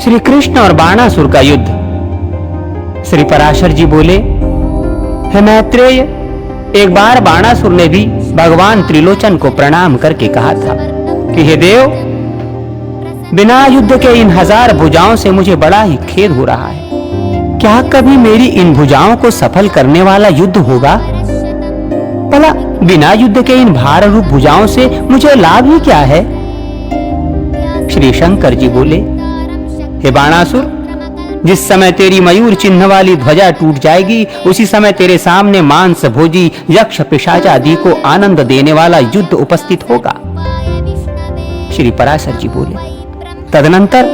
श्री कृष्ण और बाणासुर का युद्ध। श्री पराशर जी बोले, हे मैत्रेय, एक बार बाणासुर ने भी भगवान त्रिलोचन को प्रणाम करके कहा था कि हे देव, बिना युद्ध के इन 1000 भुजाओं से मुझे बड़ा ही खेद हो रहा है। क्या कभी मेरी इन भुजाओं को सफल करने वाला युद्ध होगा? भला बिना युद्ध के इन भार रूप भुजाओं से मुझे लाभ ही क्या है? श्री शंकर जी बोले, हे बाणासुर, जिस समय तेरी मयूर चिन्ह वाली ध्वजा टूट जाएगी, उसी समय तेरे सामने मांस भोजी यक्ष पिशाच आदि को आनंद देने वाला युद्ध उपस्थित होगा। श्री पराशर जी बोले, तदनंतर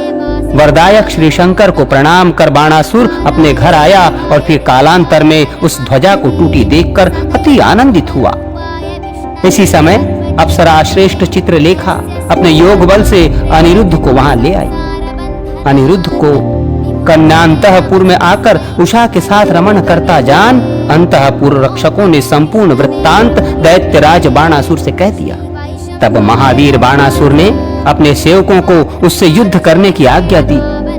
वरदायक श्री शंकर को प्रणाम कर बाणासुर अपने घर आया और फिर कालांतर में उस ध्वजा को टूटी देखकर अति आनंदित हुआ। इसी समय अप्सरा श्रेष्ठ चित्रलेखा अपने योग बल से अनिरुद्ध को वहां ले आई। अनिरुद्ध को कन्यांतःपुर में आकर उषा के साथ रमण करता जान अंतःपुर रक्षकों ने संपूर्ण वृत्तांत दैत्यराज बाणासुर से कह दिया। तब महावीर बाणासुर ने अपने सेवकों को उससे युद्ध करने की आज्ञा दी,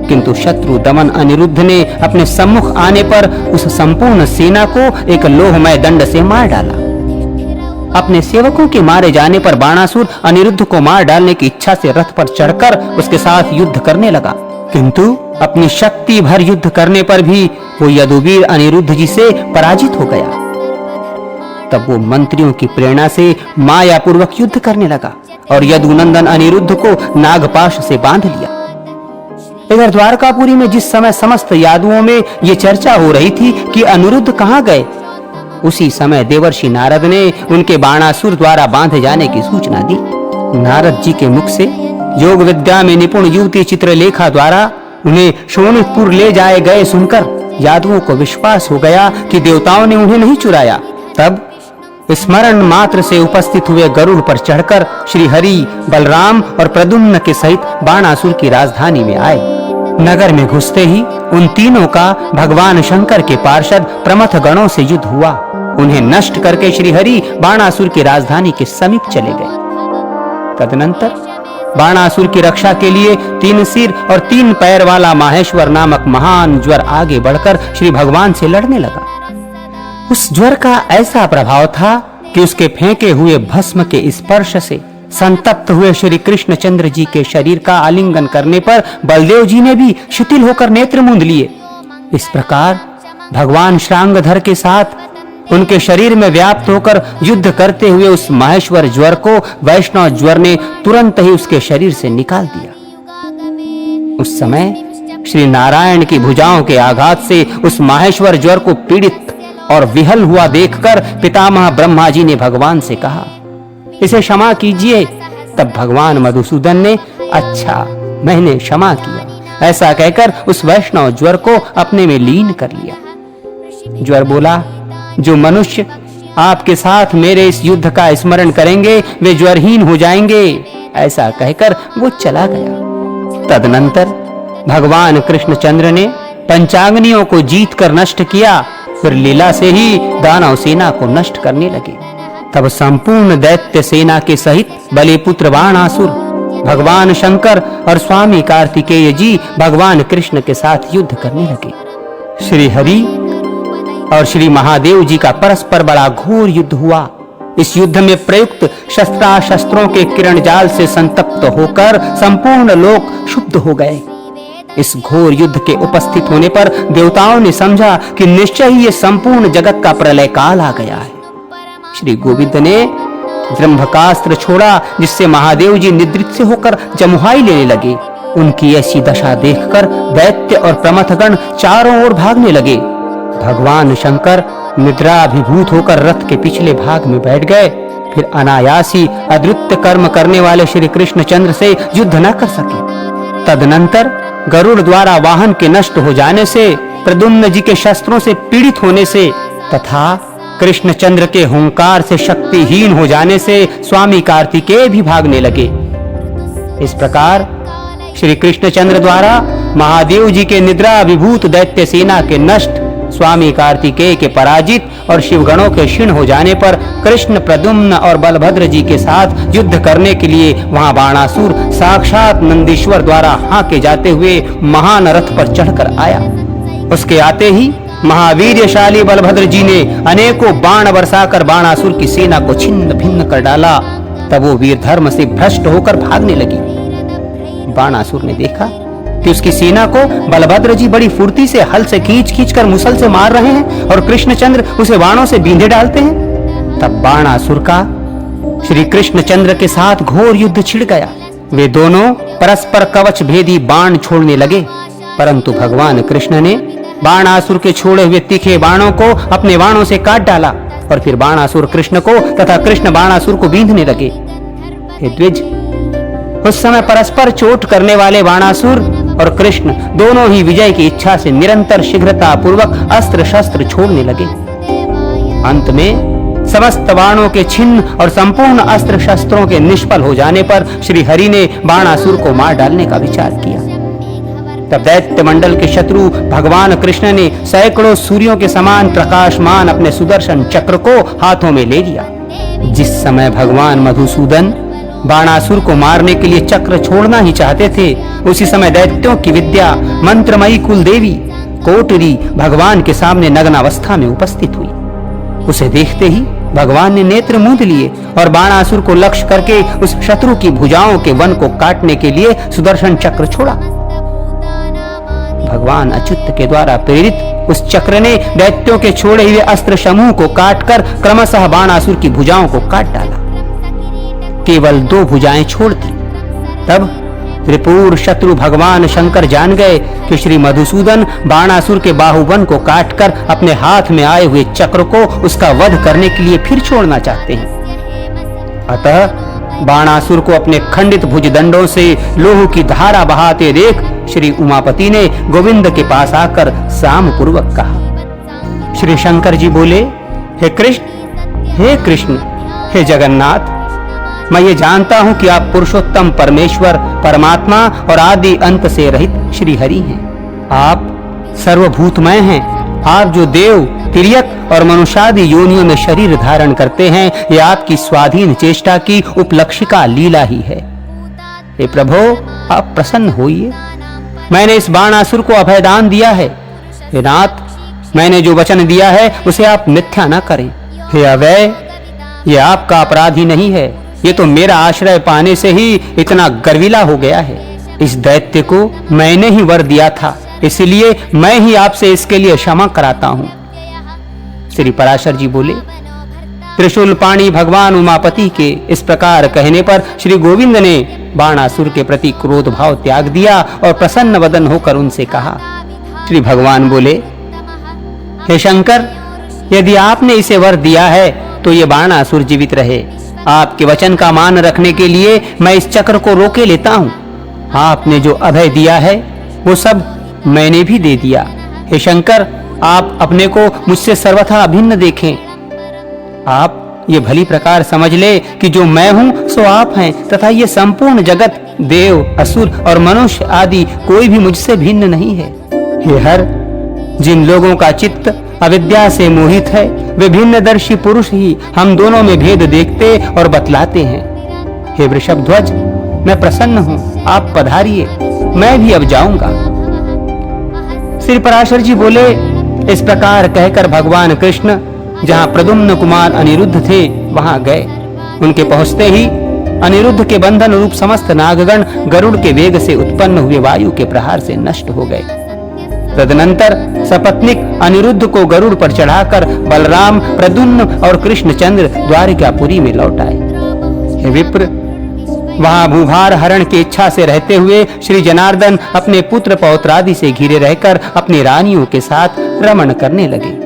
किंतु शत्रु दमन अनिरुद्ध ने अपने सम्मुख आने पर उस संपूर्ण सेना को एक लोहमय दंड से मार डाला। अपने सेवकों के मारे जाने पर बाणासुर अनिरुद्ध को मार डालने की इच्छा से रथ पर चढ़कर उसके साथ युद्ध करने लगा, किंतु अपनी शक्ति भर युद्ध करने पर भी वो यदुवीर अनिरुद्ध जी से पराजित हो गया। तब वो मंत्रियों की प्रेरणा से मायापूर्वक युद्ध करने लगा और यदुनंदन अनिरुद्ध को नागपाश से बांध लिया। इधर द्वारकापुरी में जिस समय समस्त यादुओं में ये चर्चा हो रही थी कि अनिरुद्ध कहाँ गए, उसी समय देवर्षि नारद ने उनके बाणासुर द्वारा बांधे जाने की सूचना दी। नारद जी के मुख से योग विद्या में निपुण युवती चित्रलेखा द्वारा उन्हें शोणितपुर ले जाए गए सुनकर यादवों को विश्वास हो गया कि देवताओं ने उन्हें नहीं चुराया। तब स्मरण मात्र से उपस्थित हुए गरुड़ पर चढ़कर श्री हरि, बलराम और प्रद्युम्न के सहित बाणासुर की राजधानी में आए। नगर में घुसते ही उन तीनों का भगवान शंकर के पार्षद प्रमथ गणों से युद्ध हुआ। उन्हें नष्ट करके श्री हरि बाणासुर की राजधानी के समीप चले गए। तदनंतर बाणासुर की रक्षा के लिए 3 सिर और 3 पैर वाला माहेश्वर नामक महान ज्वर आगे बढ़कर श्री भगवान से लड़ने लगा। उस ज्वर का ऐसा प्रभाव था कि उसके फेंके हुए भस्म के स्पर्श से संतप्त हुए श्री कृष्णचंद्र जी के शरीर का आलिंगन करने पर बलदेव जी ने भी शिथिल होकर नेत्र मूंद लिए। इस प्रकार भगवान श्रांगधर के साथ उनके शरीर में व्याप्त होकर युद्ध करते हुए उस माहेश्वर ज्वर को वैष्णव ज्वर ने तुरंत ही उसके शरीर से निकाल दिया। उस समय श्री नारायण की भुजाओं के आघात से उस माहेश्वर ज्वर को पीड़ित और विहल हुआ देखकर पितामह ब्रह्मा जी ने भगवान से कहा, इसे क्षमा कीजिए। तब भगवान मधुसूदन ने, अच्छा, मैंने क्षमा किया, ऐसा कहकर उस वैष्णव ज्वर को अपने में लीन कर लिया। ज्वर बोला, जो मनुष्य आपके साथ मेरे इस युद्ध का स्मरण करेंगे वे ज्वरहीन हो जाएंगे, ऐसा कहकर वो चला गया। तदनंतर भगवान कृष्णचंद्र ने पंचाग्नियों को जीत कर नष्ट किया, फिर लीला से ही दानव सेना को नष्ट करने लगे। तब संपूर्ण दैत्य सेना के सहित बलिपुत्र बाणासुर भगवान शंकर और स्वामी कार्तिकेय जी भगवान कृष्ण के साथ युद्ध करने लगे। श्री हरि और श्री महादेव जी का परस्पर बड़ा घोर युद्ध हुआ। इस युद्ध में प्रयुक्त शस्त्रों के किरण जाल से संतप्त होकर संपूर्ण लोक शुद्ध हो गए। इस घोर युद्ध के उपस्थित होने पर देवताओं ने समझा कि निश्चय ही ये संपूर्ण जगत का प्रलय काल आ गया है। श्री गोविंद ने जृंभकास्त्र छोड़ा, जिससे महादेव जी निद्रित से होकर जमुहाई लेने लगे। उनकी ऐसी दशा देखकर दैत्य और प्रमथगण चारों ओर भागने लगे। भगवान शंकर निद्राभिभूत होकर रथ के पिछले भाग में बैठ गए। फिर अनायासी अद्वितीय कर्म करने वाले श्री कृष्णचंद्र से युद्ध न कर सके। तदनंतर गरुड़ द्वारा वाहन के नष्ट हो जाने से, प्रद्युम्न जी के शस्त्रों से पीड़ित होने से तथा कृष्णचंद्र के हुंकार से शक्तिहीन हो जाने से स्वामी कार्तिकेय भी भागने लगे। इस प्रकार श्री कृष्णचंद्र द्वारा महादेव जी के निद्रा विभूत दैत्य सेना के नष्ट, स्वामी कार्तिकेय के पराजित और शिवगणों के क्षीण हो जाने पर कृष्ण, प्रद्युम्न और बलभद्र जी के साथ युद्ध करने के लिए वहां बाणासुर साक्षात नंदीश्वर द्वारा हांके जाते हुए महान रथ पर चढ़कर आया। उसके आते ही महावीरशाली बलभद्र जी ने अनेकों बाण बरसाकर बाणासुर की सेना को छिन्न भिन्न कर डाला। तब वो वीर धर्म से भ्रष्ट होकर भागने लगी। बाणासुर ने देखा कि उसकी सेना को बलभद्र जी बड़ी फुर्ती से हल से खींच कर मुसल से मार रहे हैं और कृष्णचंद्र उसे बाणों से बींधे डालते हैं। तब बाणासुर का श्री कृष्णचंद्र के साथ घोर युद्ध छिड़ गया। वे दोनों परस्पर कवच भेदी बाण छोड़ने लगे, परंतु भगवान कृष्ण ने बाणासुर के छोड़े हुए तीखे बाणों को अपने बाणों से काट डाला और फिर बाणासुर कृष्ण को तथा कृष्ण बाणासुर को बींधने लगे। हे द्विज, उस समय परस्पर चोट करने वाले बाणासुर और कृष्ण दोनों ही विजय की इच्छा से निरंतर शीघ्रता पूर्वक अस्त्र शस्त्र छोड़ने लगे। अंत में समस्त बाणों के छिन्न और संपूर्ण अस्त्र शस्त्रों के निष्फल हो जाने पर श्री हरि ने बाणासुर को मार डालने का विचार किया। तब दैत्य मंडल के शत्रु भगवान कृष्ण ने सैकड़ों सूर्यों के समान प्रकाशमान अपने सुदर्शन चक्र को हाथों में ले लिया। जिस समय भगवान मधुसूदन बाणासुर को मारने के लिए चक्र छोड़ना ही चाहते थे, उसी समय दैत्यों की विद्या मंत्रमयी कुलदेवी कोटरी भगवान के सामने नग्नावस्था में उपस्थित हुई। उसे देखते ही भगवान ने नेत्र मूंद लिए और बाणासुर को लक्ष्य करके उस शत्रु की भुजाओं के वन को काटने के लिए सुदर्शन चक्र छोड़ा। भगवान अच्युत के द्वारा प्रेरित उस चक्र ने दैत्यों के छोड़े हुए अस्त्र समूह को काटकर क्रमशः बाणासुर की भुजाओं को काट डाला। केवल 2 भुजाएं छोड़ दी। तब त्रिपुर शत्रु भगवान शंकर जान गए कि श्री मधुसूदन बाणासुर के बाहुबन को काटकर अपने हाथ में आए हुए चक्र को उसका वध करने के लिए फिर छोड़ना चाहते हैं। अतः बाणासुर को अपने खंडित भुजदंडों से लोह की धारा बहाते देख श्री उमापति ने गोविंद के पास आकर साम पूर्वक कहा। श्री शंकर जी बोले, हे कृष्ण, हे जगन्नाथ, मैं ये जानता हूं कि आप पुरुषोत्तम परमेश्वर परमात्मा और आदि अंत से रहित श्री हरि हैं। आप सर्वभूतमय हैं। आप जो देव, तिर्यक और मनुष्यादि योनियों में शरीर धारण करते हैं, यह आपकी स्वाधीन चेष्टा की उपलक्षिका लीला ही है। हे प्रभो, आप प्रसन्न होइए। मैंने इस बाणासुर को अभयदान दिया है। हे नाथ, मैंने जो वचन दिया है उसे आप मिथ्या न करें। हे अवय, ये आपका अपराध ही नहीं है, ये तो मेरा आश्रय पाने से ही इतना गर्विला हो गया है। इस दैत्य को मैंने ही वर दिया था, इसलिए मैं ही आपसे इसके लिए क्षमा कराता हूं। श्री पराशर जी बोले, त्रिशूल पाणी भगवान उमापति के इस प्रकार कहने पर श्री गोविंद ने बाणासुर के प्रति क्रोध भाव त्याग दिया और प्रसन्न वदन होकर उनसे कहा। श्री भगवान बोले, हे शंकर, यदि आपने इसे वर दिया है तो ये बाणासुर जीवित रहे। आपके वचन का मान रखने के लिए मैं इस चक्र को रोके लेता हूं। आपने जो अभय दिया है वो सब मैंने भी दे दिया। हे शंकर, आप अपने को मुझसे सर्वथा अभिन्न देखें। आप ये भली प्रकार समझ ले कि जो मैं हूं सो आप हैं तथा ये संपूर्ण जगत, देव, असुर और मनुष्य आदि कोई भी मुझसे भिन्न नहीं है। हे हर, जिन लोगों का चित्त अविद्या से मोहित है, वे भिन्नदर्शी पुरुष ही हम दोनों में भेद देखते और बतलाते हैं। हे वृषभध्वज, मैं प्रसन्न हूं, आप पधारिए, मैं भी अब जाऊंगा। श्री पराशर जी बोले, इस प्रकार कहकर भगवान कृष्ण जहां प्रद्युम्न कुमार अनिरुद्ध थे वहां गए। उनके पहुंचते ही अनिरुद्ध के बंधन रूप समस्त नागगण गरुड़ के वेग से उत्पन्न हुए वायु के प्रहार से नष्ट हो गए। तदनंतर सपत्निक अनिरुद्ध को गरुड़ पर चढ़ाकर बलराम, प्रद्युम्न और कृष्णचंद्र द्वारिकापुरी में लौट आए। हे विप्र, वहां भूभार हरण की इच्छा से रहते हुए श्री जनार्दन अपने पुत्र पौत्रादि से घिरे रहकर अपनी रानियों के साथ रमण करने लगे।